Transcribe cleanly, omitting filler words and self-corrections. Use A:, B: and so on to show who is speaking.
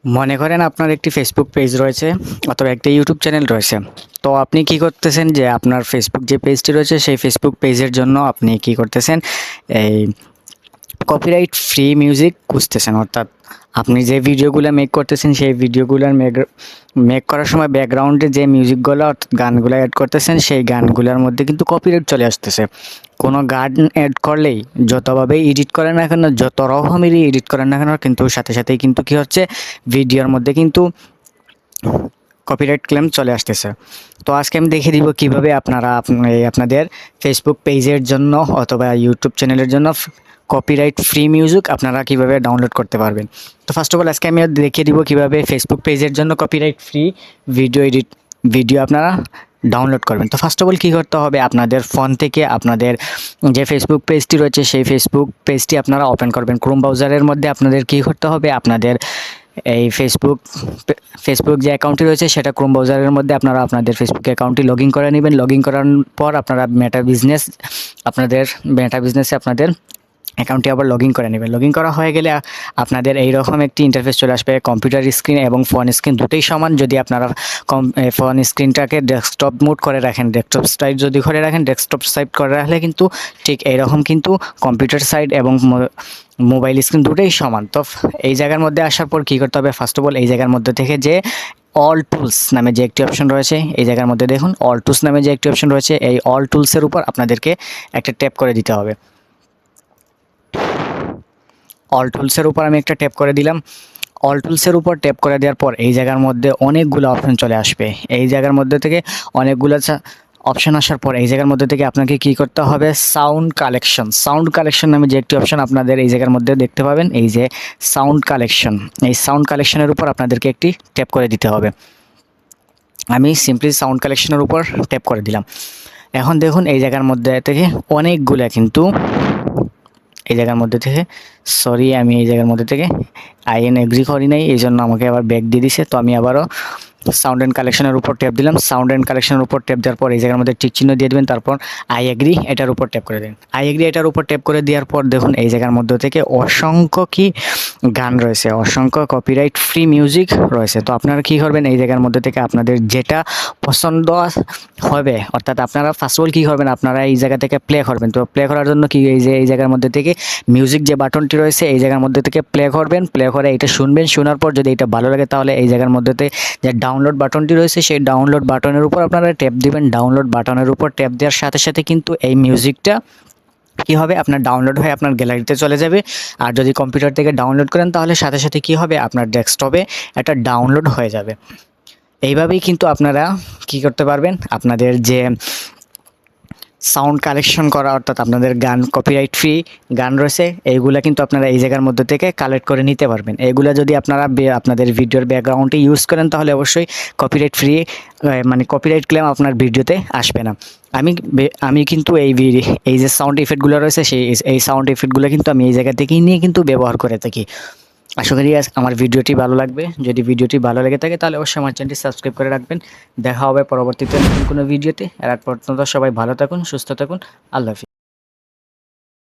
A: মনে করেন আপনার একটি ফেসবুক পেজ রয়েছে অথবা একটা ইউটিউব চ্যানেল রয়েছে। তো আপনি কি করতেছেন যে আপনার ফেসবুক যে পেজটি রয়েছে সেই ফেসবুক পেজের জন্য আপনি কি করতেছেন, এই কপিরাইট ফ্রি মিউজিক খুঁজতেছেন। অর্থাৎ আপনি যে ভিডিওগুলো মেক করতেছেন সেই ভিডিওগুলোর মেক করার সময় ব্যাকগ্রাউন্ডে যে মিউজিকগুলো অর্থাৎ গানগুলো অ্যাড করতেছেন সেই গানগুলোর মধ্যে কিন্তু কপিরাইট চলে আসতেছে। কোনো গান অ্যাড করলেই যতভাবেই এডিট করেন না কেন, যত রকমেরই এডিট করেন না কেন, কিন্তু সাথে সাথেই কিন্তু কি হচ্ছে, ভিডিওর মধ্যে কিন্তু কপিরাইট ক্লেম চলে আসতেছে। তো আজকে আমি দেখিয়ে দিব কিভাবে আপনারা আপনাদের ফেসবুক পেজের জন্য অথবা ইউটিউব চ্যানেলের জন্য কপিরাইট ফ্রি মিউজিক আপনারা কিভাবে ডাউনলোড করতে পারবেন। তো ফার্স্ট অফ অল আজকে আমি দেখিয়ে দিব কিভাবে ফেসবুক পেজের জন্য কপিরাইট ফ্রি ভিডিও আপনারা ডাউনলোড করবেন। তো ফার্স্ট অফ অল কী করতে হবে, আপনাদের ফোন থেকে আপনাদের যে ফেসবুক পেজটি রয়েছে সেই ফেসবুক পেজটি আপনারা ওপেন করবেন। ক্রোম ব্রাউজারের মধ্যে আপনাদের কী করতে হবে, আপনাদের এই ফেসবুক যে অ্যাকাউন্টটি রয়েছে সেটা ক্রোম ব্রাউজারের মধ্যে আপনারা আপনাদের ফেসবুক অ্যাকাউন্টটি লগ ইন করে নেবেন। লগ ইন করার পর আপনারা মেটা বিজনেসে আপনাদের অ্যাকাউন্টটি আবার লগ ইন করে নেবেন। লগ ইন করা হয়ে গেলে আপনাদের এইরকম একটি ইন্টারফেস চলে আসবে। কম্পিউটার স্ক্রিন এবং ফোন স্ক্রিন দুটোই সমান। যদি আপনারা ফোন স্ক্রিনটাকে ডেস্কটপ মোড করে রাখেন, ডেস্কটপ সাইড যদি করে রাখেন, ডেস্কটপ সাইড করে রাখলে কিন্তু ঠিক এইরকম কিন্তু কম্পিউটার সাইড এবং মোবাইল স্ক্রিন দুটোই সমান। তো এই জায়গার মধ্যে আসার পর কী করতে হবে, ফার্স্ট অফ অল এই জায়গার মধ্যে থেকে যে অল টুলস নামে যে একটি অপশন রয়েছে, এই জায়গার মধ্যে দেখুন অল টুলস নামে যে একটি অপশন রয়েছে, এই অল টুলসের উপর আপনাদেরকে একটা ট্যাপ করে দিতে হবে। অল টুলসের উপর আমি একটা ট্যাপ করে দিলাম। অল টুলসের উপর ট্যাপ করে দেওয়ার পর এই জায়গার মধ্যে অনেকগুলো অপশন চলে আসবে। এই জায়গার মধ্যে থেকে অনেকগুলো অপশন আসার পর এই জায়গার মধ্যে থেকে আপনাকে কি করতে হবে, সাউন্ড কালেকশন নামে যে একটি অপশন আপনাদের এই জায়গার মধ্যে দেখতে পাবেন। এই যে সাউন্ড কালেকশন, এই সাউন্ড কালেকশনের উপর আপনাদেরকে একটি ট্যাপ করে দিতে হবে। আমি সিম্পলি সাউন্ড কালেকশনের উপর ট্যাপ করে দিলাম। এখন দেখুন এই জায়গার মধ্যে থেকে অনেকগুলো কিন্তু এই জায়গার মধ্যে থেকে আমি এই জায়গার মধ্যে থেকে আইএন এগ্রি করি নাই, এই জন্য আমাকে আবার ব্যাক দিয়ে দিছে। তো আমি আবারও সাউন্ড অ্যান্ড কালেকশনের উপর ট্যাপ দিলাম। সাউন্ড অ্যান্ড কালেকশনের উপর ট্যাপ দেওয়ার পর এই জায়গার মধ্যে টিক চিহ্ন দিয়ে দেবেন। তারপর আই এগ্রি এটার উপর ট্যাপ করে দিন। আই এগ্রি এটার উপর ট্যাপ করে দেওয়ার পর দেখুন এই জায়গার মধ্যে থেকে অসংখ্য গান রয়েছে, অসংখ্য কপিরাইট ফ্রি মিউজিক রয়েছে। তো আপনারা কী করবেন, এই জায়গার মধ্যে থেকে আপনাদের যেটা পছন্দ হবে, অর্থাৎ আপনারা ফার্স্ট অফ অল কী করবেন, আপনারা এই জায়গা থেকে প্লে করবেন। তো প্লে করার জন্য কি এই জায়গার মধ্যে থেকে মিউজিক যে বাটনটি রয়েছে এই জায়গার মধ্যে থেকে প্লে করবেন। প্লে করে এটা শুনবেন। শোনার পর যদি এটা ভালো লাগে তাহলে এই জায়গার মধ্যে যে ডাউনলোড বাটনটি রয়েছে সেই ডাউনলোড বাটনের উপর আপনারা ট্যাপ দিবেন। ডাউনলোড বাটনের উপর ট্যাপ দেওয়ার সাথে সাথে কিন্তু এই মিউজিকটা কী হবে, আপনার ডাউনলোড হয়ে আপনার গ্যালারিতে চলে যাবে। আর যদি কম্পিউটার থেকে ডাউনলোড করেন তাহলে সাথে সাথে কী হবে, আপনার ডেস্কটপে এটা ডাউনলোড হয়ে যাবে। এইভাবেই কিন্তু আপনারা কি করতে পারবেন, আপনাদের যে সাউন্ড কালেকশন করা অর্থাৎ আপনাদের গান কপিরাইট ফ্রি গান রয়েছে এইগুলা কিন্তু আপনারা এই জায়গার মধ্যে থেকে কালেক্ট করে নিতে পারবেন। এইগুলা যদি আপনারা আপনাদের ভিডিওর ব্যাকগ্রাউন্ডে ইউজ করেন তাহলে অবশ্যই কপিরাইট ফ্রি মানে কপিরাইট ক্লেম আপনার ভিডিওতে আসবে না। আমি কিন্তু এই যে সাউন্ড ইফেক্টগুলো রয়েছে এই সাউন্ড ইফেক্টগুলো কিন্তু আমি এই জায়গা থেকেই নিয়ে কিন্তু ব্যবহার করে থাকি। আশা করি আমার ভিডিওটি ভালো লাগবে। যদি ভিডিওটি ভালো লেগে থাকে তাহলে অবশ্যই আমার চ্যানেলটি সাবস্ক্রাইব করে রাখবেন। দেখা হবে পরবর্তীতে নতুন কোনো ভিডিওতে। এর আগ পর্যন্ত সবাই ভালো থাকুন, সুস্থ থাকুন। আল্লাহ হাফেজ।